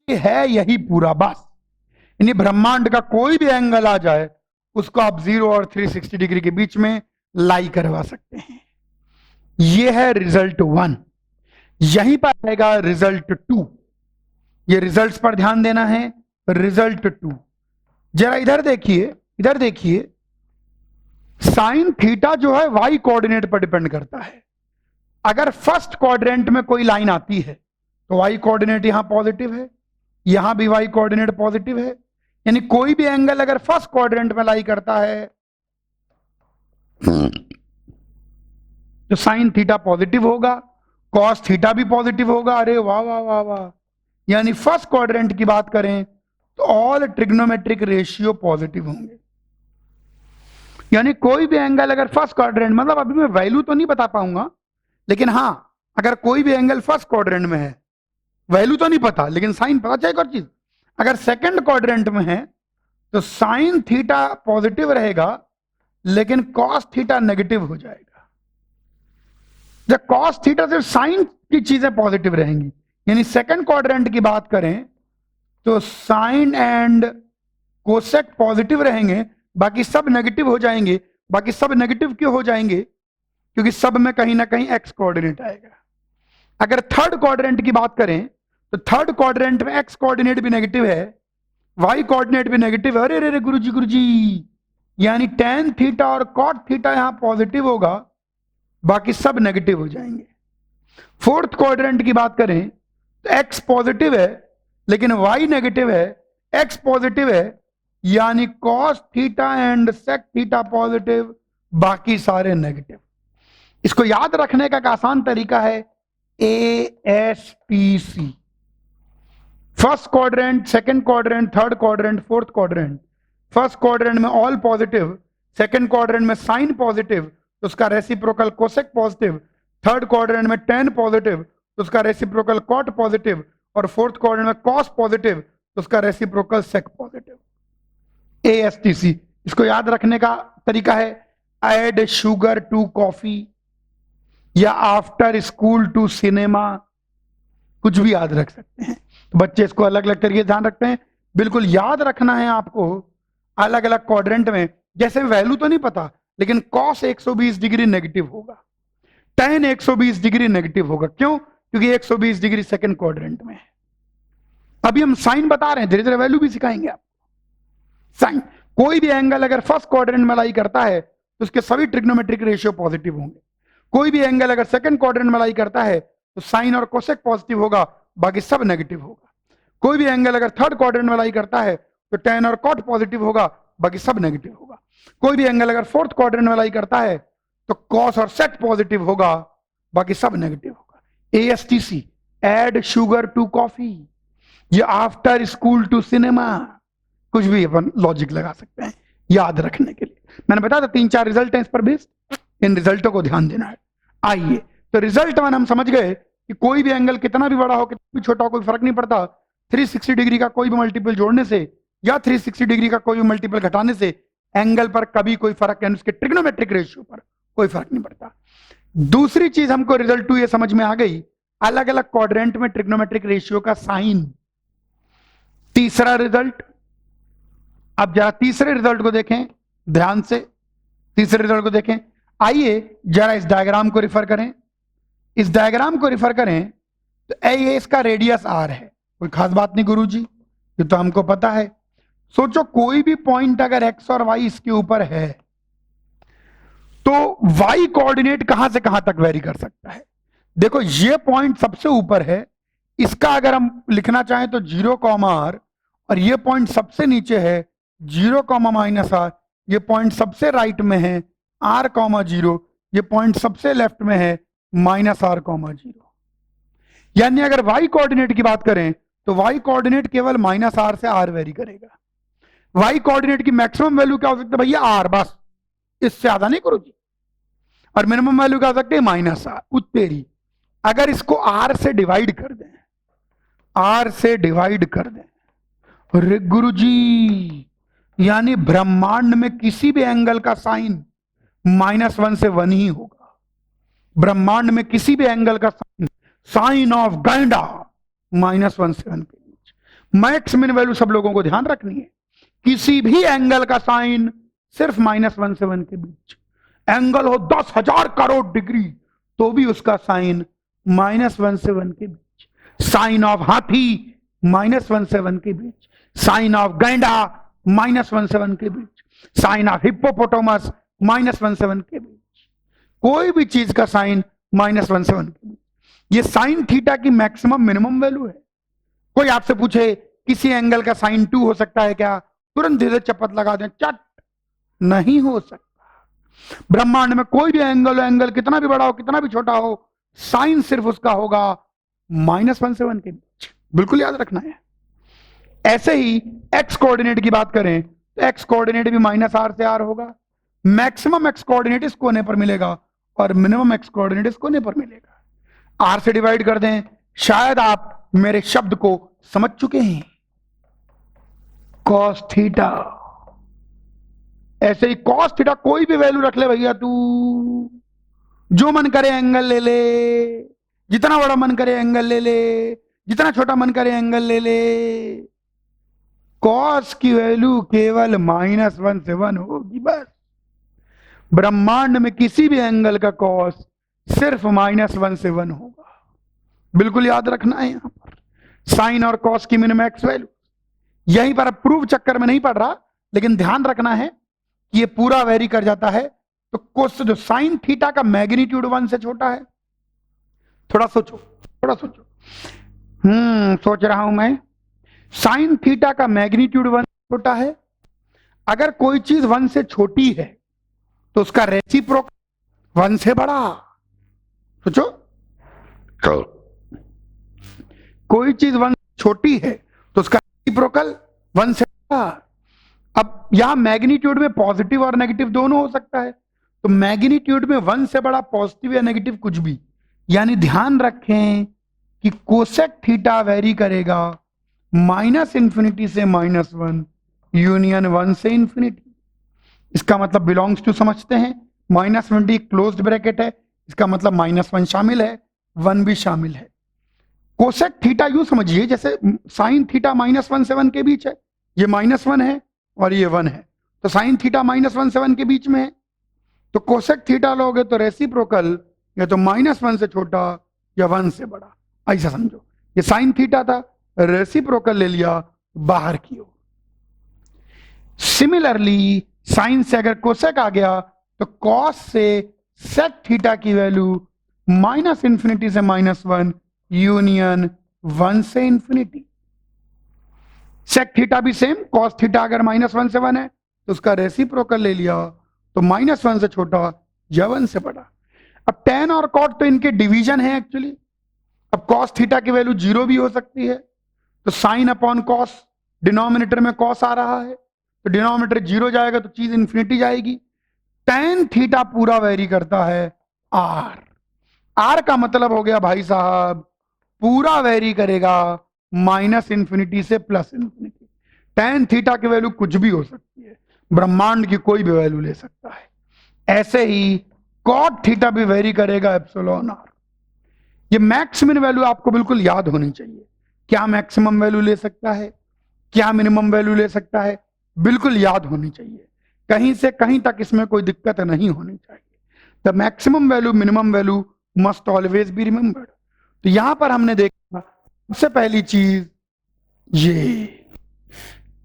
ये है यही पूरा बस। यानी ब्रह्मांड का कोई भी एंगल आ जाए उसको आप 0 और 360 डिग्री के बीच में लाई करवा सकते हैं। ये है रिजल्ट 1। यहीं पर आएगा रिजल्ट 2। ये रिजल्ट्स पर ध्यान देना है। रिजल्ट 2 जरा इधर देखिए, इधर देखिए, साइन थीटा जो है वाई कोऑर्डिनेट पर डिपेंड करता है। अगर फर्स्ट क्वाड्रेंट में कोई लाइन आती है तो वाई कोऑर्डिनेट यहां पॉजिटिव है, यहां भी वाई कोऑर्डिनेट पॉजिटिव है। यानी कोई भी एंगल अगर फर्स्ट क्वाड्रेंट में लाई करता है तो साइन थीटा पॉजिटिव होगा, कॉस थीटा भी पॉजिटिव होगा। अरे वाह वाह वाह वाह। यानी फर्स्ट क्वाड्रेंट की बात करें तो ऑल ट्रिग्नोमेट्रिक रेशियो पॉजिटिव होंगे। यानी कोई भी एंगल अगर फर्स्ट क्वाड्रेंट, मतलब अभी मैं वैल्यू तो नहीं बता पाऊंगा, लेकिन हां अगर कोई भी एंगल फर्स्ट क्वाड्रेंट में है, वैल्यू तो नहीं पता लेकिन साइन पता चाहिए। एक और चीज, अगर सेकंड क्वाड्रेंट में है तो साइन थीटा पॉजिटिव रहेगा लेकिन कॉस थीटा नेगेटिव हो जाएगा। जब कॉस थीटा से साइन की चीजें पॉजिटिव रहेंगी। यानी सेकंड क्वाड्रेंट की बात करें तो साइन एंड कोसेक पॉजिटिव रहेंगे, बाकी सब नेगेटिव हो जाएंगे। बाकी सब नेगेटिव क्यों हो जाएंगे? क्योंकि सब में कहीं ना कहीं एक्स कोऑर्डिनेट आएगा। अगर थर्ड क्वाड्रेंट की बात करें तो थर्ड क्वाड्रेंट में एक्स कोऑर्डिनेट भी नेगेटिव है, वाई कोऑर्डिनेट भी नेगेटिव है। अरे अरे गुरुजी, यानी टेन थीटा और कॉट थीटा यहां पॉजिटिव होगा, बाकी सब नेगेटिव हो जाएंगे। फोर्थ क्वाड्रेंट की बात करें तो एक्स पॉजिटिव है लेकिन वाई नेगेटिव है, एक्स पॉजिटिव है, यानी cos theta and sec theta positive, बाकी सारे नेगेटिव। इसको याद रखने का एक आसान तरीका है ASTC। First quadrant, second quadrant, third quadrant, fourth quadrant. First quadrant में ऑल पॉजिटिव, सेकंड क्वाड्रेंट में साइन पॉजिटिव तो उसका reciprocal cosec positive, third quadrant में टेन पॉजिटिव तो उसका रेसिप्रोकल कॉट पॉजिटिव, और फोर्थ क्वाड्रेंट में कॉस पॉजिटिव तो उसका रेसिप्रोकल सेक पॉजिटिव। ASTC इसको याद रखने का तरीका है ऐड शुगर टू कॉफी या आफ्टर स्कूल टू सिनेमा, कुछ भी याद रख सकते हैं। तो बच्चे इसको अलग अलग तरीके से ध्यान रखते हैं। बिल्कुल याद रखना है आपको अलग अलग क्वाड्रेंट में। जैसे वैल्यू तो नहीं पता लेकिन कॉस 120 डिग्री नेगेटिव होगा, tan 120 डिग्री नेगेटिव होगा। क्यों? क्योंकि 120 डिग्री सेकंड क्वाड्रेंट में है। अभी हम साइन बता रहे हैं, धीरे धीरे वैल्यू भी सिखाएंगे आप। साइन, कोई भी एंगल अगर फर्स्ट क्वाड्रेंट में लाई करता है तो उसके सभी ट्रिग्नोमेट्रिक रेशियो पॉजिटिव होंगे। कोई भी एंगल अगर सेकंड क्वाड्रेंट में लाई करता है तो साइन और कोसेक पॉजिटिव होगा, बाकी सब नेगेटिव होगा। कोई भी एंगल अगर थर्ड क्वाड्रेंट में लाई करता है तो टेन और कॉट पॉजिटिव होगा, बाकी सब नेगेटिव होगा। कोई भी एंगल अगर फोर्थ क्वाड्रेंट में लाई करता है तो कॉस और सेक पॉजिटिव होगा, बाकी सब नेगेटिव होगा। ASTC add sugar to coffee या आफ्टर स्कूल टू सिनेमा, कुछ भी अपन लॉजिक लगा सकते हैं याद रखने के लिए। मैंने बताया था 3-4 रिजल्ट हैं इस पर बेस्ड, इन रिजल्टों को ध्यान देना है। आइए तो रिजल्ट 1 हम समझ गए कि कोई भी एंगल कितना भी बड़ा हो कितना भी छोटा हो कोई फर्क नहीं पड़ता, 360 डिग्री का कोई भी मल्टीपल जोड़ने से या 360 डिग्री का कोई भी मल्टीपल घटाने से एंगल पर कभी कोई फर्क, यानी उसके ट्रिग्नोमेट्रिक रेशियो पर कोई फर्क नहीं पड़ता। दूसरी चीज हमको रिजल्ट 2 ये समझ में आ गई, अलग अलग क्वाड्रेंट में ट्रिग्नोमेट्रिक रेशियो का साइन। तीसरा रिजल्ट, अब जरा तीसरे रिजल्ट को देखें ध्यान से, तीसरे रिजल्ट को देखें। आइए जरा इस डायग्राम को रिफर करें। इस डायग्राम को रिफर करें तो ये इसका रेडियस R है, कोई खास बात नहीं गुरुजी, ये तो हमको पता है। सोचो कोई भी पॉइंट अगर x और y इसके ऊपर है तो y कोऑर्डिनेट कहां से कहां तक वेरी कर सकता है। देखो ये पॉइंट सबसे ऊपर है, इसका अगर हम लिखना चाहें तो 0, R, और ये पॉइंट सबसे नीचे है 0, -R। ये पॉइंट सबसे राइट में है R, 0। ये पॉइंट सबसे लेफ्ट में है -R, 0। यानी अगर y कोऑर्डिनेट की बात करें तो y कोऑर्डिनेट केवल -R से R वेरी करेगा। y कोऑर्डिनेट की मैक्सिमम वैल्यू क्या हो सकती है भैया? R, बस, इससे ज्यादा नहीं करो जी। और मिनिमम वैल्यू क्या हो सकती है? -R। उत्तेरी अगर इसको R से डिवाइड कर दें, R से डिवाइड कर दें, अरे गुरुजी, यानी ब्रह्मांड में किसी भी एंगल का साइन -1 से 1 ही होगा। ब्रह्मांड में किसी भी एंगल का साइन, साइन ऑफ गैंडा, -1 से 1 के बीच। मैक्स मिन वैल्यू सब लोगों को ध्यान रखनी है। किसी भी एंगल का साइन सिर्फ -1 से 1 के बीच, एंगल हो 10,000 करोड़ डिग्री तो भी उसका साइन -1 से 1 के बीच, साइन ऑफ हाथी -1 से 1 के बीच, साइन ऑफ गैंडा -1 से 1 के बीच, साइन ऑफ हिप्पोपोटामस -1 से 1 के बीच, कोई भी चीज का साइन -1 से 1 के बीच। ये साइन थीटा की मैक्सिमम मिनिमम वैल्यू है। कोई आपसे पूछे किसी एंगल का साइन 2 हो सकता है क्या, तुरंत धीरे चपत लगा दें, चट, नहीं हो सकता। ब्रह्मांड में कोई भी एंगल कितना भी बड़ा हो कितना भी छोटा हो, साइन सिर्फ उसका होगा -1 से 1 के बीच, बिल्कुल याद रखना है। ऐसे ही एक्स कोऑर्डिनेट की बात करें तो एक्स कोऑर्डिनेट भी -r से r होगा। मैक्सिमम एक्स कोऑर्डिनेट इस कोने पर मिलेगा और मिनिमम एक्स कोऑर्डिनेट इस कोने पर मिलेगा। r से डिवाइड कर दें, शायद आप मेरे शब्द को समझ चुके हैं, cos थीटा। ऐसे ही cos थीटा कोई भी वैल्यू रख ले भैया, तू जो मन करे एंगल ले ले, जितना बड़ा मन करे एंगल ले ले, जितना छोटा मन करे एंगल ले ले, cos की वैल्यू केवल -1 से 1 होगी बस। ब्रह्मांड में किसी भी एंगल का cos सिर्फ -1 से 1 होगा, बिल्कुल याद रखना है। यहां पर साइन और cos की मिनिमम एक्स वैल्यू, यहीं पर प्रूफ चक्कर में नहीं पड़ रहा, लेकिन ध्यान रखना है कि ये पूरा वेरी कर जाता है। तो कोस जो साइन थीटा का मैग्नीट्यूड 1 से छोटा है, थोड़ा सोचो, थोड़ा सोचो। सोच रहा हूं मैं। साइन थीटा का मैग्नीट्यूड 1 से छोटा है। अगर कोई चीज 1 से छोटी है तो उसका रेसिप्रोकल 1 से बड़ा। सोचो, कोई चीज 1 छोटी है तो उसका रेसिप्रोकल 1 से बड़ा। अब यहां मैग्नीट्यूड में पॉजिटिव और नेगेटिव दोनों हो सकता है, तो मैग्नीट्यूड में 1 से बड़ा पॉजिटिव या नेगेटिव कुछ भी, यानी ध्यान रखें कि कोसेक थीटा वेरी करेगा -∞ से -1 यूनियन 1 से इंफिनिटी। इसका मतलब बिलोंग्स टू समझते हैं, -∞ क्लोज्ड ब्रैकेट है, इसका मतलब -1 शामिल है, 1 भी शामिल है। कोसेक थीटा यूं समझिए जैसे साइन थीटा -1 से 1 के बीच है, ये -1 है और ये 1 है, तो साइन थीटा -1 से 1 के बीच में है। तो कोसेक थीटा लोगे तो रेसिप्रोकल या तो -1 से छोटा या 1 से बड़ा, ऐसा समझो। ये साइन थीटा था, रेसिप्रोकल ले लिया बाहर की ओर। सिमिलरली साइन से अगर कोसेक आ गया तो कॉस से सेक थीटा की वैल्यू -∞ से -1 यूनियन 1 से इंफिनिटी। सेक थीटा भी सेम, कॉस थीटा अगर -1 से 1 है तो उसका रेसिप्रोकल ले लिया, तो -1 से छोटा या 1 से बड़ा। अब tan और cot तो इनके डिवीजन है एक्चुअली। अब cos थीटा की वैल्यू 0 भी हो सकती है, तो साइन अपॉन कॉस, डिनोमिनेटर में कॉस आ रहा है तो डिनोमिनेटर 0 जाएगा तो चीज इंफिनिटी जाएगी। tan थीटा पूरा वेरी करता है r का मतलब हो गया भाई साहब पूरा वेरी करेगा -∞ से +∞। tan थीटा की वैल्यू कुछ भी हो सकती है, ब्रह्मांड की कोई भी वैल्यू ले सकता है। ऐसे ही cot थीटा भी वेरी करेगा εr। ये मैक्सिमम वैल्यू आपको बिल्कुल याद होनी चाहिए, क्या मैक्सिमम वैल्यू ले सकता है, क्या मिनिमम वैल्यू ले सकता है, बिल्कुल याद होनी चाहिए। कहीं से कहीं तक इसमें कोई दिक्कत नहीं होनी चाहिए। The maximum value minimum value must always be remembered. तो यहां पर हमने देखा सबसे पहली चीज ये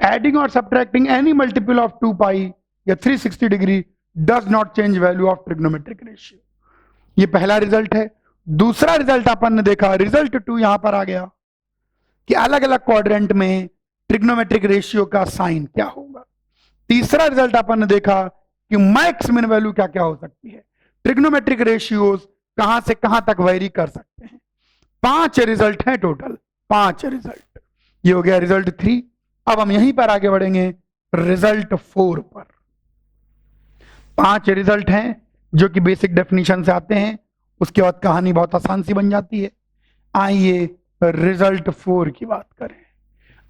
एडिंग और सब्ट्रैक्टिंग एनी मल्टीपल ऑफ 2 पाई या 360 degree does not change value of trigonometric ratio. ये पहला रिजल्ट है। दूसरा रिजल्ट अपन ने देखा, रिजल्ट 2 यहां पर आ गया कि अलग अलग क्वाड्रेंट में ट्रिग्नोमेट्रिक रेशियो का साइन क्या होगा। तीसरा रिजल्ट अपन ने देखा कि मैक्स मिन वैल्यू क्या क्या हो सकती है, ट्रिग्नोमेट्रिक रेशियोज कहां से कहां तक वेरी कर सकते हैं। 5 रिजल्ट हैं टोटल, 5 रिजल्ट। ये हो गया रिजल्ट 3। अब हम यहीं पर आगे बढ़ेंगे रिजल्ट 4 पर। 5 रिजल्ट हैं जो कि बेसिक डेफिनेशन से आते हैं, उसके बाद कहानी बहुत आसान सी बन जाती है। आइए रिजल्ट 4 की बात करें।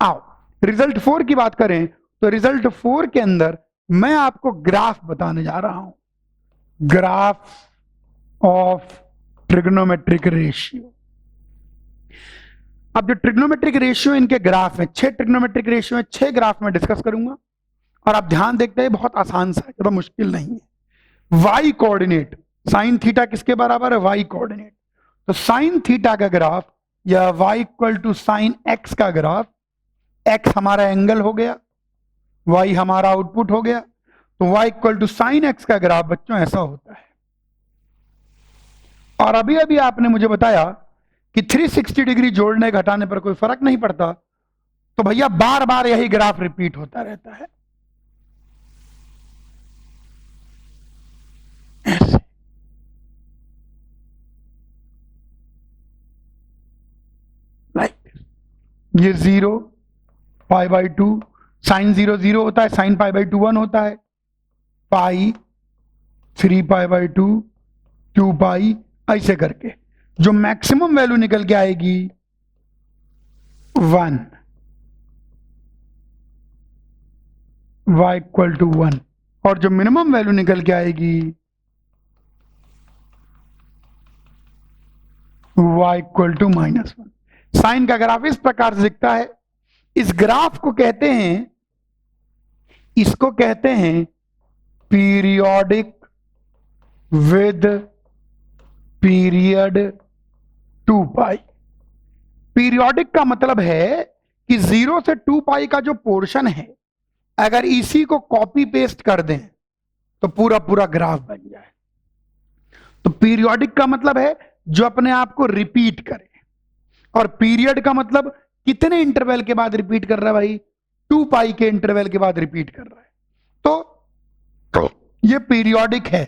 आओ रिजल्ट 4 की बात करें तो रिजल्ट 4 के अंदर मैं आपको ग्राफ बताने जा रहा हूं, ग्राफ ऑफ ट्रिग्नोमेट्रिक रेशियो। अब जो ट्रिग्नोमेट्रिक रेशियो इनके ग्राफ है, 6 ट्रिग्नोमेट्रिक रेशियो है, 6 ग्राफ में डिस्कस करूंगा। और आप ध्यान देखते हैं बहुत आसान सा है, ज्यादा मुश्किल नहीं है। वाई कोऑर्डिनेट, साइन थीटा किसके बराबर है? Y coordinate. तो साइन थीटा का ग्राफ या Y equal to sine X का ग्राफ, एक्स हमारा एंगल हो गया, वाई हमारा आउटपुट हो गया, तो Y equal to sine X का ग्राफ बच्चों ऐसा होता है। और अभी अभी आपने मुझे बताया कि 360 डिग्री जोड़ने घटाने पर कोई फर्क नहीं पड़ता, तो भैया बार बार यही ग्राफ रिपीट होता रहता है ऐसे। ये 0 पाई बाई 2, साइन 0 0 होता है, साइन पाई बाई 2 1 होता है, पाई 3 पाई बाई 2 2 पाई, ऐसे करके जो मैक्सिमम वैल्यू निकल के आएगी 1, y इक्वल टू 1, और जो मिनिमम वैल्यू निकल के आएगी y इक्वल टू -1। साइन का ग्राफ इस प्रकार से दिखता है। इस ग्राफ को कहते हैं, इसको कहते हैं periodic with period 2 pi. Periodic का मतलब है कि 0 से 2 पाई का जो पोर्शन है, अगर इसी को कॉपी पेस्ट कर दें तो पूरा पूरा ग्राफ बन जाए। तो पीरियोडिक का मतलब है जो अपने आप को रिपीट करे, और पीरियड का मतलब कितने इंटरवल के बाद रिपीट कर रहा है भाई? 2 पाई के इंटरवल के बाद रिपीट कर रहा है। तो ये पीरियोडिक है।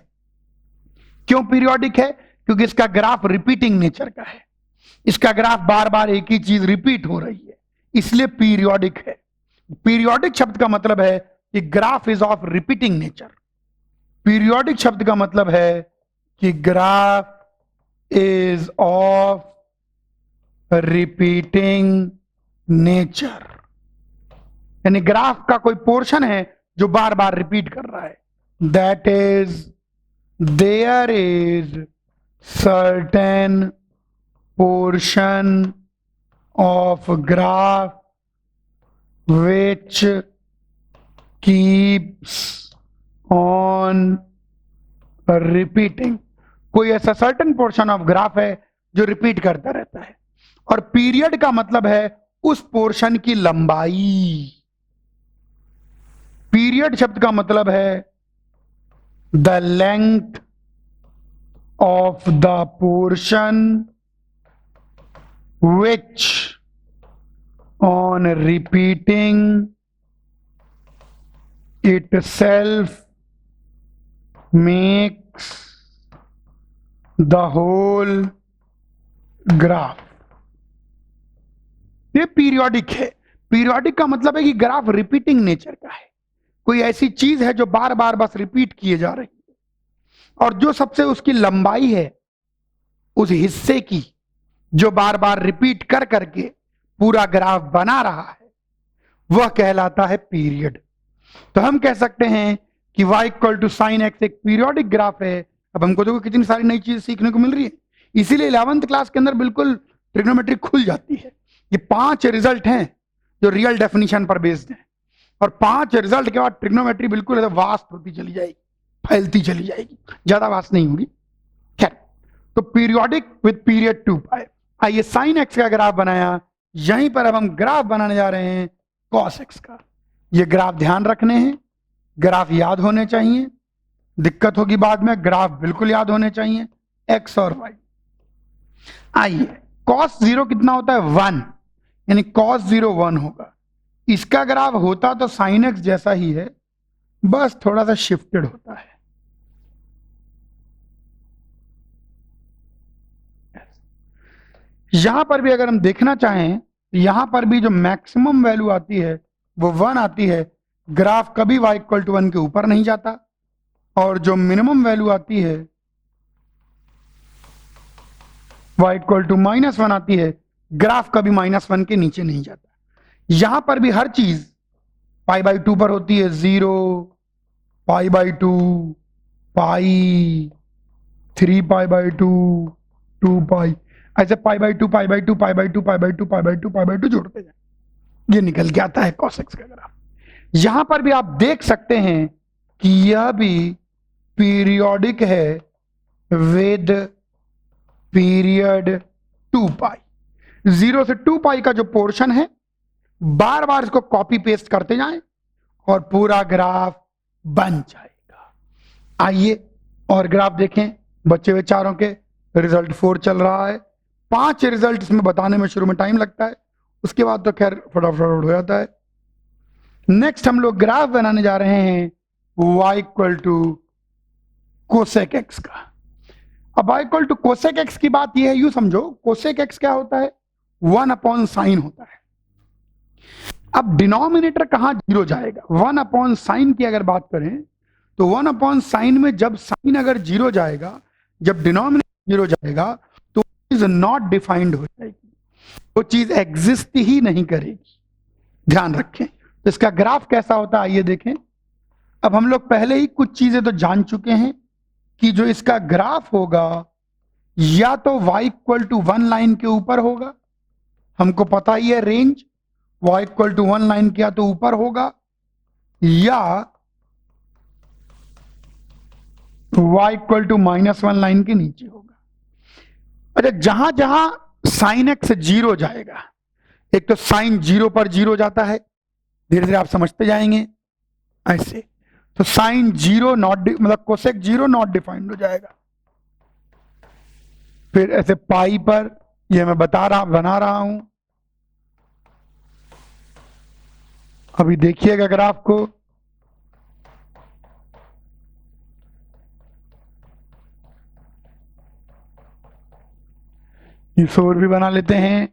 क्यों पीरियोडिक है? क्योंकि इसका ग्राफ रिपीटिंग नेचर का है, इसका ग्राफ बार बार एक ही चीज रिपीट हो रही है, इसलिए पीरियोडिक है। पीरियोडिक शब्द का मतलब है कि graph is of repeating nature. Periodic शब्द का मतलब है कि graph is of repeating nature, यानी ग्राफ का कोई पोर्शन है जो बार बार रिपीट कर रहा है। That is there is certain portion of graph which keeps on repeating। कोई ऐसा सर्टेन पोर्शन ऑफ ग्राफ है जो रिपीट करता रहता है। और पीरियड का मतलब है उस पोर्शन की लंबाई। पीरियड शब्द का मतलब है the length of the portion which on repeating itself makes the whole graph। ये पीरियोडिक है। पीरियोडिक का मतलब है कि ग्राफ रिपीटिंग नेचर का है, कोई ऐसी चीज है जो बार बार बस रिपीट किए जा रही है, और जो सबसे उसकी लंबाई है उस हिस्से की जो बार बार रिपीट कर करके पूरा ग्राफ बना रहा है, वह कहलाता है पीरियड। तो हम कह सकते हैं कि y equal to sine X एक पीरियोडिक ग्राफ है। अब हमको देखो कितनी सारी नई चीजें सीखने को मिल रही है, इसीलिए 11th क्लास के अंदर बिल्कुल ट्रिग्नोमेट्री खुल जाती है। ये 5 रिजल्ट हैं जो रियल डेफिनेशन पर बेस्ड हैं, और 5 रिजल्ट के बाद ट्रिग्नोमेट्री बिल्कुल वास्ट होती चली जाएगी, फैलती चली जाएगी, ज्यादा वास्ट नहीं होगी। खैर, तो पीरियोडिक विद पीरियड 2 पाई। आइए साइन एक्स का ग्राफ बनाया, यहीं पर अब हम ग्राफ बनाने जा रहे हैं कॉस एक्स का। ये ग्राफ ध्यान रखने हैं, ग्राफ याद होने चाहिए, दिक्कत होगी बाद में, ग्राफ बिल्कुल याद होने चाहिए, एक्स और वाई। आइए, कॉस 0 कितना होता है? 1, यानी कॉस 0 1 होगा। इसका ग्राफ होता तो साइन एक्स जैसा ही है, बस थोड़ा सा शिफ्टेड होता है। यहां पर भी अगर हम देखना चाहें, यहां पर भी जो मैक्सिमम वैल्यू आती है वो 1 आती है। ग्राफ कभी y इक्वल टू 1 के ऊपर नहीं जाता, और जो मिनिमम वैल्यू आती है y इक्वल टू -1 आती है, ग्राफ कभी -1 के नीचे नहीं जाता। यहां पर भी हर चीज पाई बाई 2 पर होती है, 0 pi by 2 pi 3 pi by 2 2 पाई, ऐसे pi by two pi by two pi by two pi by two pi by two pi by two जोड़ते जाए, ये निकल के आता है cos x का ग्राफ। यहां पर भी आप देख सकते हैं कि यह भी पीरियोडिक है विद पीरियड 2 पाई। 0 से 2 पाई का जो पोर्शन है बार बार इसको कॉपी पेस्ट करते जाएं और पूरा ग्राफ बन जाएगा। आइए और ग्राफ देखें बचे हुए चारों के। रिजल्ट 4 चल रहा है, 5 रिजल्ट इसमें बताने में शुरू में टाइम लगता है, उसके बाद तो खैर फटाफट हो जाता है। नेक्स्ट हम लोग ग्राफ बनाने जा रहे हैं y equal to cosec X का। अब y equal to cosec X की बात यह है, यूं समझो कोसेक एक्स क्या होता है, 1 अपॉन साइन होता है। अब डिनोमिनेटर कहां 0 जाएगा, 1 अपॉन साइन की अगर बात करें तो 1 अपॉन साइन में जब साइन अगर 0 जाएगा, जब डिनोमिनेटर 0 जाएगा तो इज नॉट डिफाइंड हो जाएगी, वो चीज एग्जिस्ट ही नहीं करेगी। ध्यान रखें। तो इसका ग्राफ कैसा होता है आइए देखें। अब हम लोग पहले ही कुछ चीजें तो जान चुके हैं कि जो इसका ग्राफ होगा या तो y इक्वल टू 1 लाइन के ऊपर होगा, हमको पता ही है range, y equal to 1 line के या तो ऊपर होगा या y इक्वल टू -1 लाइन के नीचे होगा। अच्छा, जहां जहां साइन एक्स 0 जाएगा, एक तो साइन 0 पर 0 जाता है, धीरे धीरे आप समझते जाएंगे ऐसे, तो साइन 0 नॉट मतलब कोसेक 0 नॉट डिफाइंड हो जाएगा। फिर ऐसे पाई पर, ये मैं बना रहा हूं, अभी देखिएगा ग्राफ को। इस ओर भी बना लेते हैं।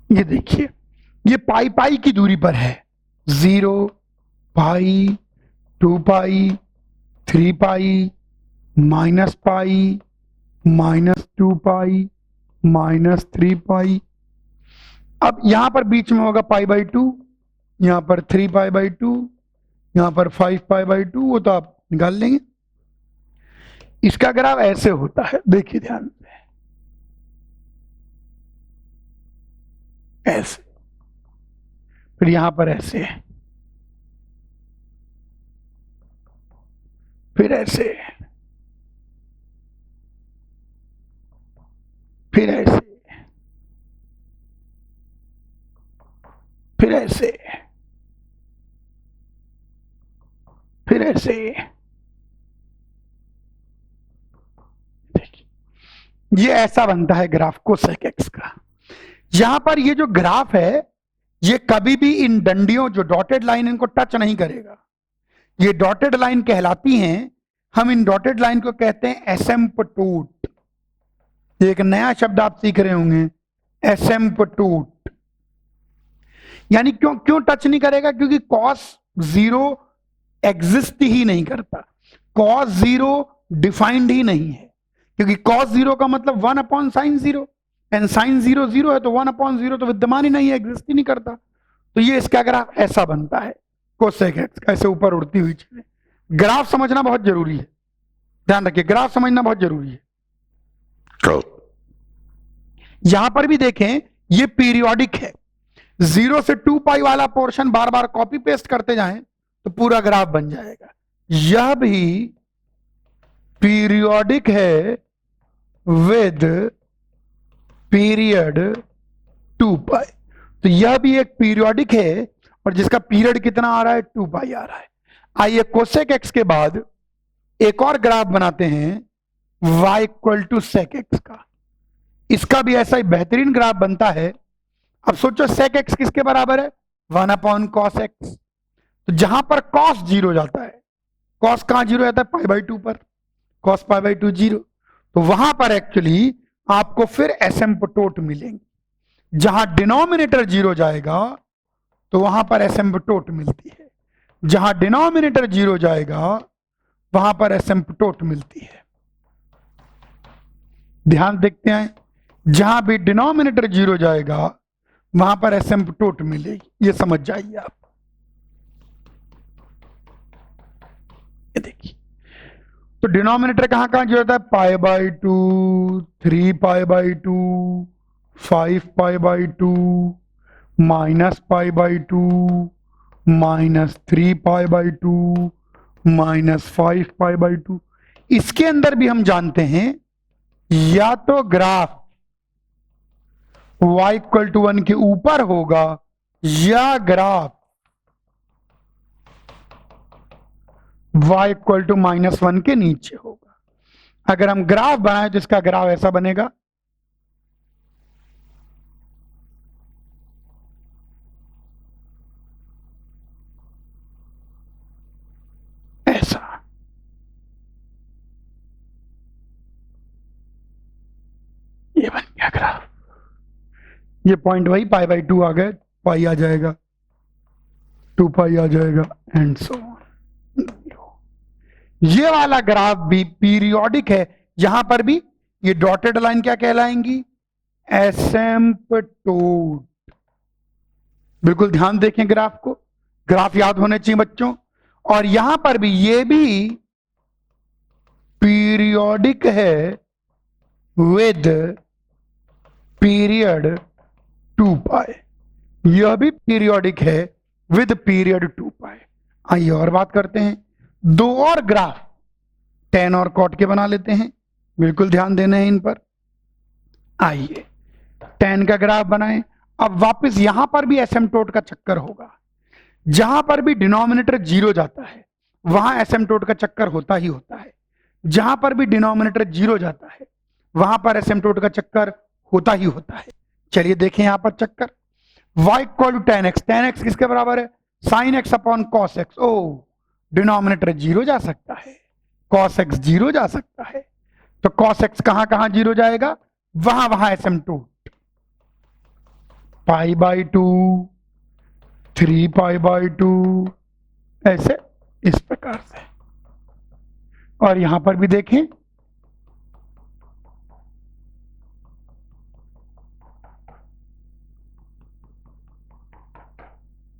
ये देखिए, ये पाई पाई की दूरी पर है, 0 पाई 2 पाई 3 पाई माइनस पाई -2 पाई -3 पाई। अब यहां पर बीच में होगा पाई बाई 2, यहां पर 3 पाई बाई 2, यहां पर 5 पाई बाई 2, वो तो आप निकाल लेंगे। इसका ग्राफ ऐसे होता है, देखिए ध्यान से, ऐसे, फिर यहां पर ऐसे, फिर ऐसे, फिर ऐसे, फिर ऐसे, फिर ऐसे। ये ऐसा बनता है ग्राफ कोसेक एक्स का। यहां पर ये जो ग्राफ है ये कभी भी इन डंडियों, जो डॉटेड लाइन, इनको टच नहीं करेगा। ये डॉटेड लाइन कहलाती हैं, हम इन डॉटेड लाइन को कहते हैं एसिम्पटोट। एक नया शब्द आप सीख रहे होंगे, एसिम्पटोट। यानी क्यों टच नहीं करेगा, क्योंकि cos 0 एग्जिस्ट ही नहीं करता, cos 0 डिफाइंड ही नहीं है, क्योंकि cos 0 का मतलब 1 अपॉन साइन 0, एंड साइन 0 0 है तो 1 अपॉन 0 तो विद्यमान ही नहीं है, एग्जिस्ट ही नहीं करता। तो ये इसका ग्राफ ऐसा बनता है कोसेक एक्स का, ऐसे ऊपर उड़ती हुई चीजें। ग्राफ समझना बहुत जरूरी है, ध्यान रखिए, ग्राफ समझना बहुत जरूरी है। यहां पर भी देखें, ये पीरियोडिक है, 0 से 2 पाई वाला पोर्शन बार बार कॉपी पेस्ट करते जाएं तो पूरा ग्राफ बन जाएगा। यह भी पीरियोडिक है विद पीरियड 2 पाई। तो यह भी एक पीरियोडिक है और जिसका पीरियड कितना आ रहा है, 2 पाई आ रहा है। आइए कोसेक एक्स के बाद एक और ग्राफ बनाते हैं y equal to sec X का। इसका भी ऐसा ही बेहतरीन ग्राफ बनता है। अब सोचो सेक एक्स किसके बराबर है, 1 अपॉन कॉस एक्स। तो जहां पर कॉस 0 जाता है, कॉस कहां 0 जाता है, पाई बाई 2 पर, कॉस पाई बाई 2 0, तो वहां पर एक्चुअली आपको फिर एसिम्पटोट मिलेंगे। जहां डिनोमिनेटर 0 जाएगा तो वहां पर एसिम्पटोट मिलती है, जहां डिनोमिनेटर 0 जाएगा वहां पर एसिम्पटोट मिलती है। ध्यान देखते हैं, जहां भी डिनोमिनेटर 0 जाएगा वहां पर एसिम्पटोट मिलेगी, ये समझ जाइए आप। ये देखिए, तो डिनोमिनेटर कहां कहां जो होता है, π/2, 3π/2, 5π/2, -π/2, -3π/2, -5π/2। इसके अंदर भी हम जानते हैं या तो ग्राफ y = 1 के ऊपर होगा या ग्राफ y = -1 के नीचे होगा। अगर हम ग्राफ बनाएं तो इसका ग्राफ ऐसा बनेगा, ऐसा। ये बन गया ग्राफ। ये पॉइंट वही π/2 आ गए, पाई आ जाएगा, 2π आ जाएगा, एंड सो ऑन। ये वाला ग्राफ भी पीरियोडिक है। यहां पर भी ये डॉटेड लाइन क्या कहलाएंगी, एसिम्पटोट। बिल्कुल ध्यान देखें ग्राफ को, ग्राफ याद होने चाहिए बच्चों। और यहां पर भी ये भी पीरियोडिक है विद पीरियड 2π। यह भी पीरियोडिक है विद पीरियड 2π। आइए और बात करते हैं, दो और ग्राफ tan और cot के बना लेते हैं। बिल्कुल ध्यान देना है इन पर। आइए tan का ग्राफ बनाएं। अब वापस यहां पर भी एसिम्पटोट का चक्कर होगा। जहां पर भी डिनोमिनेटर 0 जाता है वहां एसिम्पटोट का चक्कर होता ही होता है। जहां पर भी डिनोमिनेटर 0 जाता है वहां पर एसिम्पटोट का चक्कर होता ही होता है। चलिए देखें यहां पर चक्कर, y = tan x। tan x किसके बराबर है, sin x / cos x। ओ, डिनोमिनेटर 0 जा सकता है, cos x 0 जा सकता है, तो cos x कहां कहां 0 जाएगा, वहां वहां एसिम्पटोट। π/2, 3π/2, ऐसे इस प्रकार से। और यहां पर भी देखें,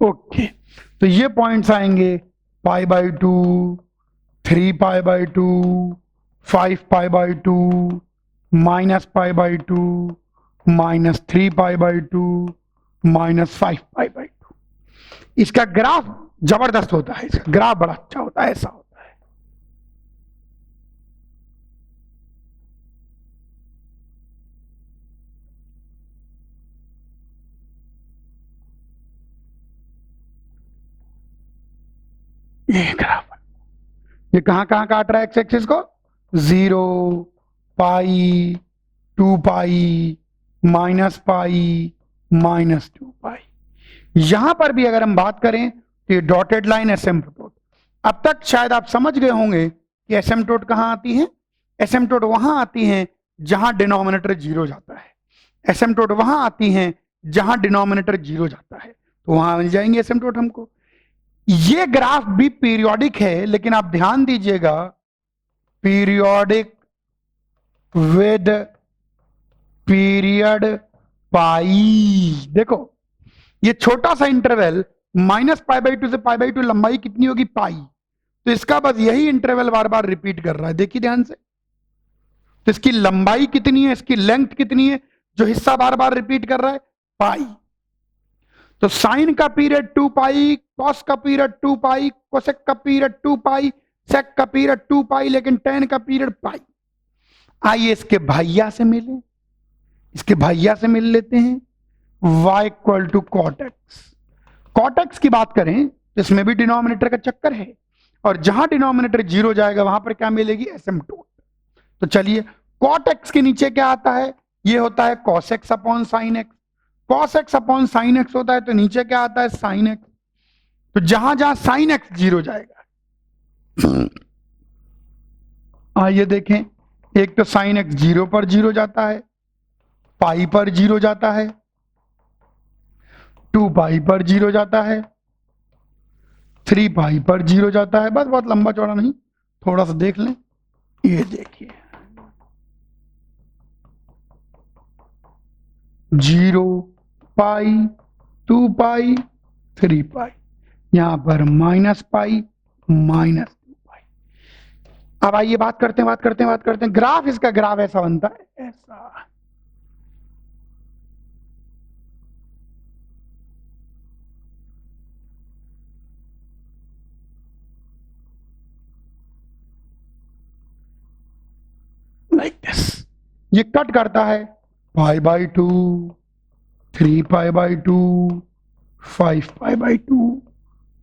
ओके, तो ये पॉइंट्स आएंगे π/2, 3π/2, 5π/2, -π/2, -3π/2, -5π/2। इसका ग्राफ जबरदस्त होता है, इसका ग्राफ बड़ा अच्छा होता है, ऐसा होता है। ये ग्राफ, ये कहां कहां काट रहा है एक्स एक्सिस को, 0, π, 2π, -π, -2π। यहां पर भी अगर हम बात करें तो ये डॉटेड लाइन एसिम्पटोट। अब तक शायद आप समझ गए होंगे कि एसिम्पटोट कहां आती है। एसिम्पटोट वहां आती है जहां डिनोमिनेटर 0 जाता है। एसिम्पटोट वहां आती है जहां डिनोमिनेटर 0 जाता है, तो वहां मिल जाएंगे एसिम्पटोट हमको। ये ग्राफ भी पीरियोडिक है, लेकिन आप ध्यान दीजिएगा, पीरियोडिक विद पीरियड पाई। देखो ये छोटा सा इंटरवल -π/2 से π/2, लंबाई कितनी होगी, पाई। तो इसका बस यही इंटरवल बार बार रिपीट कर रहा है, देखिए ध्यान से। तो इसकी लंबाई कितनी है, इसकी लेंथ कितनी है, जो हिस्सा बार बार रिपीट कर रहा है, पाई। तो साइन का पीरियड 2π, कॉस का पीरियड 2π, कोसेक का पीरियड 2π, सेक का पीरियड 2π, लेकिन tan का पीरियड पाई। आइए इसके भैया से मिले, इसके भैया से मिल लेते हैं, y = cot x। cot x की बात करें तो इसमें भी डिनोमिनेटर का चक्कर है, और जहां डिनोमिनेटर 0 जाएगा वहां पर क्या मिलेगी, एसिम्पटोट। तो चलिए cot x के नीचे क्या आता है, ये होता है cos x / sin x। cos x / sin x होता है, तो नीचे क्या आता है, sin x। तो जहां जहां sin x 0 जाएगा, आइए देखें, एक तो sin x 0 पर 0 जाता है, पाई पर 0 जाता है, 2π पर 0 जाता है, 3π पर 0 जाता है। बस बहुत लंबा चौड़ा नहीं, थोड़ा सा देख लें। ये देखिए 0, पाई, 2 पाई, 3 पाई, यहां पर माइनस पाई, माइनस 2 पाई। अब आइए बात करते हैं ग्राफ। इसका ग्राफ ऐसा बनता है, ऐसा। Like this. ये कट करता है pi by 2, 3 pi by 2, 5 pi by 2,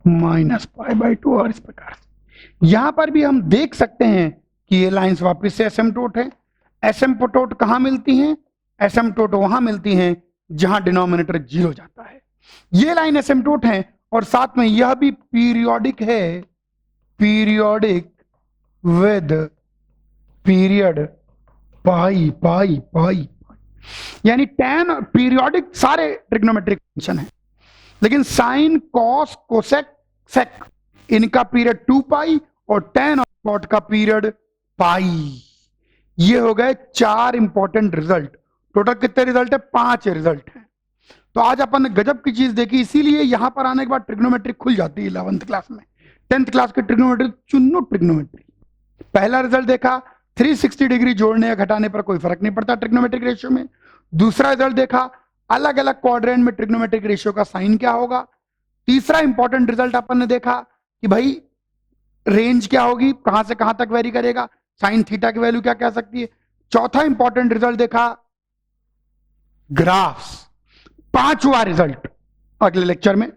minus pi by 2, और इस प्रकार से। यहां पर भी हम देख सकते हैं कि ये लाइंस वापस से एसिम्पटोट है। एसिम्पटोट कहां मिलती हैं? एसिम्पटोट वहां मिलती हैं जहां डिनोमिनेटर 0 जाता है। ये लाइन एसिम्पटोट है, और साथ में यह भी पीरियोडिक है, पीरियोडिक विद पीरियड पाई पाई पाई, यानी tan पीरियोडिक सारे ट्रिग्नोमेट्रिक फंक्शन है, लेकिन साइन, कॉस, कोसेक, सेक इनका पीरियड 2 पाई, और tan और कॉट का पीरियड पाई। ये हो गए 4 इंपॉर्टेंट रिजल्ट। टोटल कितने रिजल्ट है? 5 रिजल्ट हैं। तो आज अपन ने गजब की चीज देखी, इसीलिए यहां पर आने के बाद ट्रिग्नोमेट्री खुल जाती है 11th क्लास में। 10th क्लास की ट्रिग्नोमेट्री चुनो ट्रिग्नोमेट्री। पहला रिजल्ट देखा, 360 डिग्री जोड़ने या घटाने पर कोई फर्क नहीं पड़ता ट्रिग्नोमेट्रिक रेशियो में। दूसरा रिजल्ट देखा, अलग अलग क्वाड्रेंट में ट्रिग्नोमेट्रिक रेशियो का साइन क्या होगा। तीसरा इंपॉर्टेंट रिजल्ट अपन ने देखा कि भाई रेंज क्या होगी, कहां से कहां तक वेरी करेगा, साइन थीटा की वैल्यू क्या कह सकती है। चौथा इंपॉर्टेंट रिजल्ट देखा ग्राफ्स। पांचवा रिजल्ट अगले लेक्चर में